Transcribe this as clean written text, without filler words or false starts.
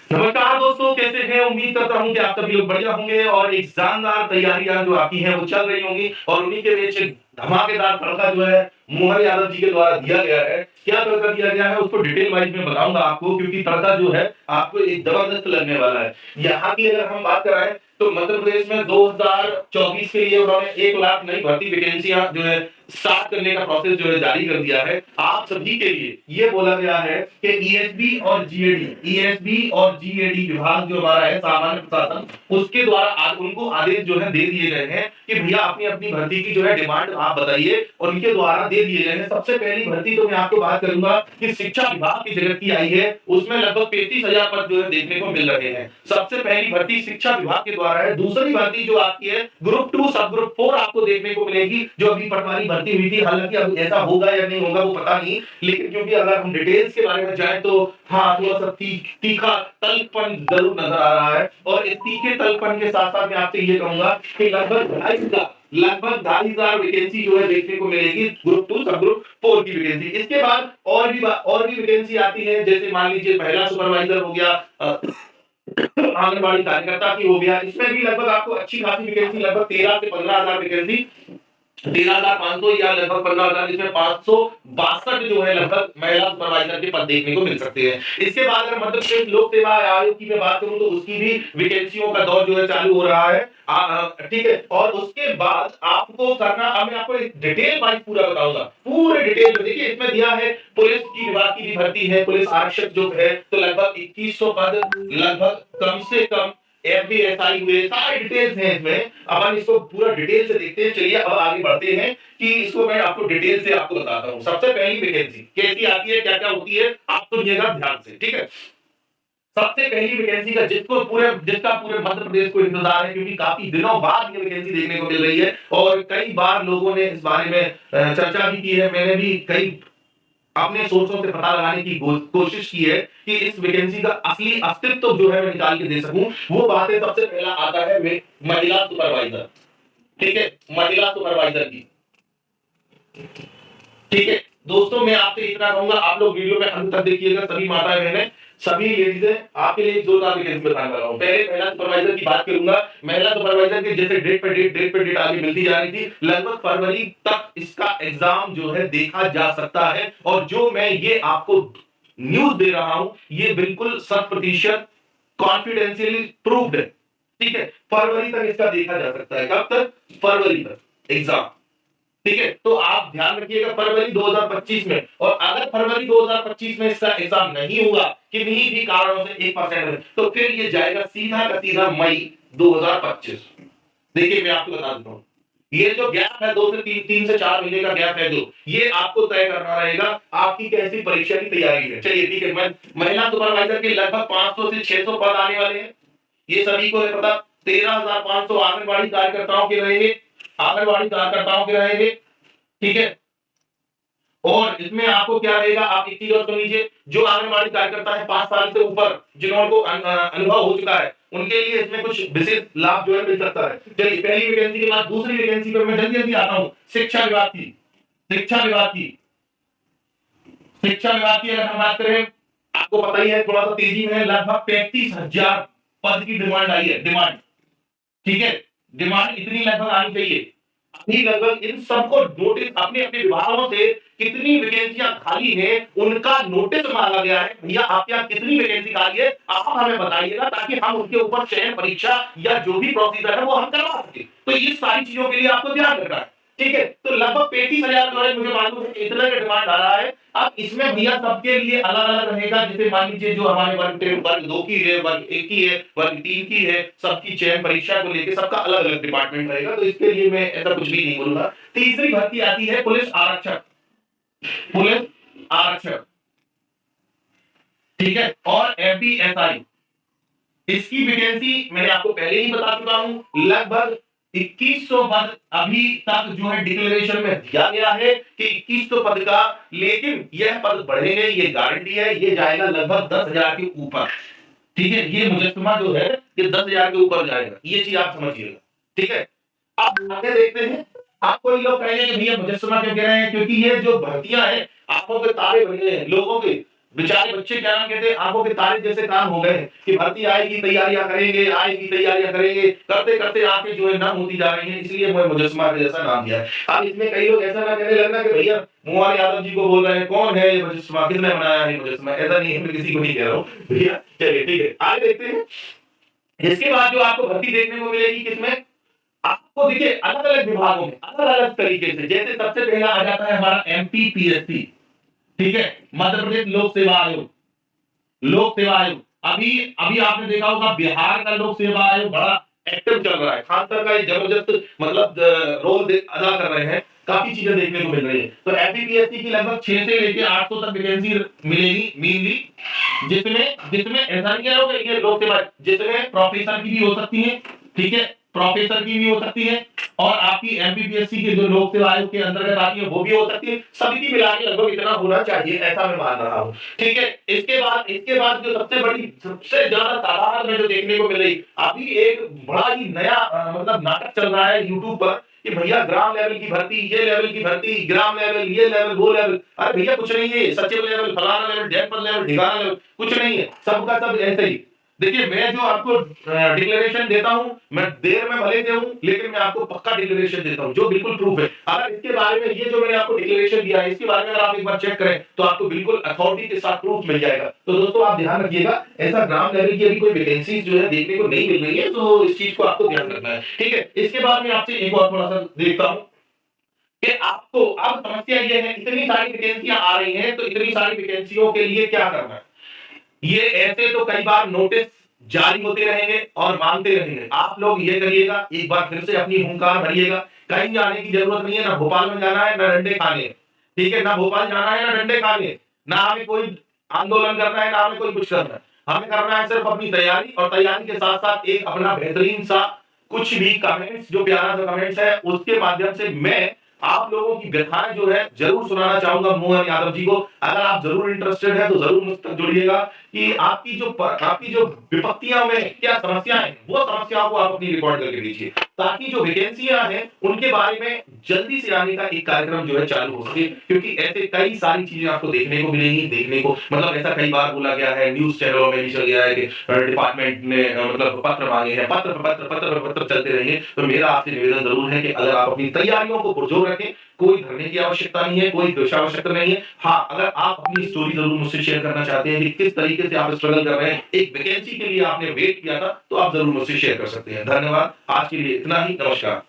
नमस्कार दोस्तों, कैसे हैं? उम्मीद करता हूँ कि आप सभी लोग बढ़िया होंगे और एक शानदार तैयारियां जो आपकी हैं वो चल रही होंगी और उन्हीं के बीच एक धमाकेदार तड़का जो है मोहन यादव जी के द्वारा दिया गया है। क्या तड़का दिया गया है उसको डिटेल वाइज में बताऊंगा आपको, क्योंकि तड़का जो है आपको एक जबरदस्त लगने वाला है। यहाँ की अगर हम बात कराएं तो मध्य प्रदेश में 2024 के लिए उन्होंने 1 लाख नई भर्ती वैकेंसियां जो है स्टार्ट करने का प्रोसेस जो है जारी कर दिया है। आप सभी के लिए ये बोला गया है कि ईएसबी और जीएडी विभाग जो हमारा है सामान्य प्रशासन, उसके द्वारा आज उनको आदेश जो है दे दिए गए हैं कि भैया अपनी अपनी भर्ती की जो है डिमांड आप बताइए, और उनके द्वारा दे दिए गए हैं। सबसे पहली भर्ती तो मैं आपको बात करूंगा कि शिक्षा विभाग की जगत की आई है, उसमें लगभग 35,000 पद जो है देखने को मिल रहे हैं। सबसे पहली भर्ती शिक्षा विभाग के द्वारा है। दूसरी भर्ती जो आपकी है ग्रुप 2 सब ग्रुप 4 आपको देखने को मिलेगी, जो अभी पटवारी भर्ती हुई थी। हालांकि अब ऐसा होगा या नहीं होगा वो पता नहीं, लेकिन क्योंकि अगर हम डिटेल्स के बारे में जाए तो हाँ, थोड़ा सा तीखा तलपन जरूर नजर आ रहा है। और इस तीखे तलपन के साथ साथ मैं आपसे ये कहूंगा कि लगभग 2,500 वैकेंसी जो है देखने को मिलेगी ग्रुप 2 सब ग्रुप 4 की वैकेंसी। इसके बाद और भी वैकेंसी आती है, जैसे मान लीजिए महिला सुपरवाइजर हो गया, आंगनबाड़ी कार्यकर्ता की हो गया। इसमें भी लगभग आपको अच्छी खासी वैकेंसी, लगभग 13 से 15,000 वैकेंसी, 13,500 या लगभग 15,000, जिसमें 562 जो है लगभग महिला सुपरवाइजर के पद देखने को मिल सकते हैं। इसके बाद अगर मध्य प्रदेश लोक सेवा आयोग की मैं बात करूं तो उसकी भी वैकेंसियों का दौर जो है चालू हो रहा है। ठीक है, और उसके बाद आपको करना, अब मैं आपको एक डिटेल वाइज पूरा बताऊंगा, पूरे डिटेल में। देखिए इसमें दिया है पुलिस की विभाग की भी भर्ती है, पुलिस आरक्षक जो है तो लगभग 2100 पद, लगभग कम से कम एफबीएसआई हुए, सारी डिटेल्स हैं इसमें। अपन इसको पूरा डिटेल से देखते हैं। चलिए अब आगे बढ़ते हैं कि इसको मैं आपको डिटेल से आपको बताता हूं। सबसे पहली वैकेंसी कैसी आती है, क्या क्या होती है, आप सुनिएगा ध्यान से, ठीक है। सबसे पहली वैकेंसी का जिसका पूरे मध्य प्रदेश को इंतजार है, क्योंकि काफी दिनों बाद ये वैकेंसी देखने को मिल रही है और कई बार लोगों ने इस बारे में चर्चा भी की है। मैंने भी कई अपने सोर्सों से पता लगाने की कोशिश की है कि इस वैकेंसी का असली अस्तित्व जो है मैं निकाल के दे सकूं। वो बात है, सबसे पहला आता है महिला सुपरवाइजर। ठीक है, महिला सुपरवाइजर की। ठीक है दोस्तों, मैं आपसे इतना कहूंगा, आप लोग वीडियो में अंत तक देखिएगा। सभी माताएं बहनें, सभी लेडीजें, आपके लिए एक जोरदार वैकेंसी बताने वाला हूं। पहले महिला सुपरवाइजर की बात करूंगा। महिला सुपरवाइजर के जैसे डेट पे डेट आगे मिलती जा रही थी, लगभग फरवरी तक इसका एग्जाम जो है देखा जा सकता है। और जो मैं ये आपको न्यूज दे रहा हूं ये बिल्कुल 100% कॉन्फिडेंशियली प्रूव्ड है। ठीक है, फरवरी तक इसका देखा जा सकता है। कब तक? फरवरी तक एग्जाम। ठीक है, तो आप ध्यान रखिएगा फरवरी 2025 में। और अगर फरवरी 2025 में इसका एग्जाम नहीं हुआ किन्हीं भी कारणों से 1% में, तो फिर ये जाएगा सीधा का सीधा मई 2025। देखिए मैं आपको बता देता हूं, ये जो गैप है 2 से 3 से 4 महीने का गैप है, जो ये आपको तय करना रहेगा आपकी कैसी परीक्षा की तैयारी है। चलिए ठीक है, मैं महिला सुपरवाइजर के लगभग 500 से 600 पद आने वाले हैं, ये सभी को है पता। 13,500 आंगनबाड़ी कार्यकर्ताओं के रहेंगे, आंगनबाड़ी कार्यकर्ताओं के रहेंगे। ठीक है, और इसमें आपको क्या रहेगा, आप एक चीज और सुन लीजिए, जो आंगनबाड़ी कार्यकर्ता है 5 साल से ऊपर जिनको अनुभव हो चुका है, उनके लिए इसमें कुछ विशेष लाभ जो है मिल सकता है। चलिए पहली वैकेंसी के बाद दूसरी वैकेंसी पर मैं जल्दी जल्दी आता हूं। शिक्षा विभाग की। शिक्षा विभाग की शिक्षा विभाग की अगर हम बात करें, आपको पता ही है थोड़ा सा तेजी में है, लगभग 35,000 पद की डिमांड आई है। डिमांड, ठीक है, डिमांड इतनी लगभग आनी चाहिए। अभी लगभग इन सबको नोटिस, अपने अपने विभागों से कितनी वैकेंसियां खाली हैं उनका नोटिस मांगा गया है। भैया आपके यहाँ कितनी वैकेंसी खाली है आप हमें बताइएगा, ताकि हम उनके ऊपर चयन परीक्षा या जो भी प्रोसीजर है वो हम करवा सके। तो ये सारी चीजों के लिए आपको ध्यान रखना है। ठीक है, तो लगभग 35,000 जो है मुझे मालूम है इतना का डिमांड आ रहा है। अब इसमें भैया सबके लिए अलग अलग रहेगा। जैसे मान लीजिए जो हमारे वर्ग 2 की है, वर्ग 1 की है, वर्ग 3 की है, सबकी चयन परीक्षा को लेकर सबका अलग अलग डिपार्टमेंट रहेगा, तो इसके लिए मैं ऐसा कुछ भी नहीं बोलूंगा। तीसरी भर्ती आती है पुलिस आरक्षक। पुलिस आरक्षक, ठीक है, और एफबीएसआई, इसकी वैकेंसी मैंने आपको पहले ही बता चुका हूं, लगभग 2100 पद अभी तक जो है डिक्लेरेशन में दिया गया है कि 2100 पद का, लेकिन यह पद बढ़ेंगे, ये गारंटी है। ये जाएगा लगभग 10,000 के ऊपर। ठीक है, ये मुजस्समा जो है ये 10,000 के ऊपर जाएगा, ये चीज आप समझिएगा। ठीक है, अब आगे देखते हैं। आपको ये लोग कहेंगे कि भैया मुजस्समा क्यों कह रहे हैं, क्योंकि ये जो भर्तियां हैं आंखों के तारे बने हैं लोगों के, बेचारे बच्चे क्या नाम कहते हैं, आंखों के तारे जैसे काम हो गए कि भर्ती आएगी तैयारियां करेंगे, आएगी तैयारियां करेंगे, करते करते आंखें जो है नम होती जा रही हैं, इसलिए मैं मुजस्समा के जैसा नाम दिया है। अब इसमें कई लोग ऐसा ना कहने लगना कि भैया मोहन यादव जी को बोल रहे हैं, कौन है ये मुजस्समा, किसने बनाया है मुजस्समा, ऐसा नहीं है, मैं किसी को नहीं कह रहा हूँ भैया। चलिए ठीक है, आगे देखते हैं। इसके बाद जो आपको भर्ती देखने को मिलेगी किसमें, आपको देखिए अलग अलग विभागों में अलग अलग तरीके से, जैसे सबसे पहला आ जाता है हमारा एमपीपीएससी, ठीक है, मध्य प्रदेश लोक सेवा आयोग। लोक सेवा आयोग अभी अभी आपने देखा होगा बिहार का लोक सेवा आयोग बड़ा एक्टिव चल रहा है, खान सर का एक जबरदस्त मतलब रोल अदा कर रहे हैं, काफी चीजें देखने को मिल रही है। तो एमपीपीएससी की लगभग 6 से लेकर 800 तक वैकेंसी मिलेगी मेनली, जिसमें जिसमें ऐसा नहीं है कि ये लोक सेवा, जिसमें प्रोफेसर की भी हो सकती है, ठीक है, प्रोफेसर की भी हो सकती है, और आपकी एमपीपीएससी के जो लोक सेवा आयोग के अंतर्गत आती है वो भी हो सकती है, सभी की मिला के लगभग इतना होना चाहिए, ऐसा मैं मान रहा हूं, ठीक है। इसके बाद जो सबसे बड़ी सबसे ज्यादा तादाद में जो देखने को मिल रही, अभी एक बड़ा ही नया मतलब नाटक चल रहा है यूट्यूब पर कि भैया ग्राम लेवल की भर्ती, ये लेवल की भर्ती, ग्राम लेवल, ये लेवल, वो लेवल। अरे भैया कुछ नहीं है, सचिव लेवल, फलाना लेवल, जनपद लेवल, ठिकाना लेवल, कुछ नहीं है, सबका सब ऐसे ही। देखिए मैं जो आपको डिक्लेरेशन देता हूं, मैं देर में भले दूं, लेकिन मैं आपको पक्का डिक्लेरेशन देता हूं जो बिल्कुल प्रूफ है। अगर इसके बारे में ये जो मैंने आपको डिक्लेरेशन दिया है, इसके बारे में अगर आप एक बार चेक करें तो आपको बिल्कुल अथॉरिटी के साथ प्रूफ मिल जाएगा। तो दोस्तों आप ध्यान रखिएगा, ऐसा ग्राम लेवल की अभी कोई वैकेंसी जो है देखने को नहीं मिल रही है, तो इस चीज को आपको ध्यान रखना है, ठीक है। इसके बाद मैं आपसे एक और थोड़ा सा देखता हूं कि आपको अब समस्या ये है, इतनी सारी वैकेंसियां आ रही हैं, तो इतनी सारी वैकेंसियों के लिए क्या करना है। ये ऐसे तो कई बार नोटिस जारी होते रहेंगे और मांगते रहेंगे, आप लोग ये करिएगा, एक बार फिर से अपनी हुंकार भरिएगा, कहीं जाने की जरूरत नहीं है, ना भोपाल में जाना है ना डंडे खाने हैं, ठीक है, ना भोपाल जाना है ना डंडे खाने हैं, ना हमें कोई आंदोलन करना है, ना हमें कोई कुछ करना है, हमें करना है सिर्फ अपनी तैयारी, और तैयारी के साथ साथ एक अपना बेहतरीन सा कुछ भी कमेंट्स, जो प्यारा सा कमेंट्स है उसके माध्यम से मैं आप लोगों की व्यथाएं जो है जरूर सुनाना चाहूंगा मोहन यादव जी को। अगर आप जरूर इंटरेस्टेड है तो जरूर मुझ तक जुड़िएगा कि आपकी जो विपत्तियां में क्या समस्याएं हैं, वो समस्याओं को आप अपनी रिकॉर्ड करके दीजिए, ताकि जो वैकेंसियां हैं उनके बारे में जल्दी से आने का एक कार्यक्रम जो है चालू हो सके, क्योंकि ऐसे कई सारी चीजें आपको देखने को मिलेंगी, देखने को मतलब ऐसा कई बार बोला गया है, न्यूज चैनलों में भी चल गया है कि डिपार्टमेंट ने मतलब पत्र मांगे हैं, पत्र चलते रहेंगे। तो मेरा आपसे निवेदन जरूर है कि अगर आप अपनी तैयारियों को पुरजोर रखें, कोई धरने की आवश्यकता नहीं है, कोई आवश्यकता नहीं है। हाँ, अगर आप अपनी स्टोरी जरूर मुझसे शेयर करना चाहते हैं कि किस तरीके से आप स्ट्रगल कर रहे हैं, एक वैकेंसी के लिए आपने वेट किया था, तो आप जरूर मुझसे शेयर कर सकते हैं। धन्यवाद, आज के लिए इतना ही, नमस्कार।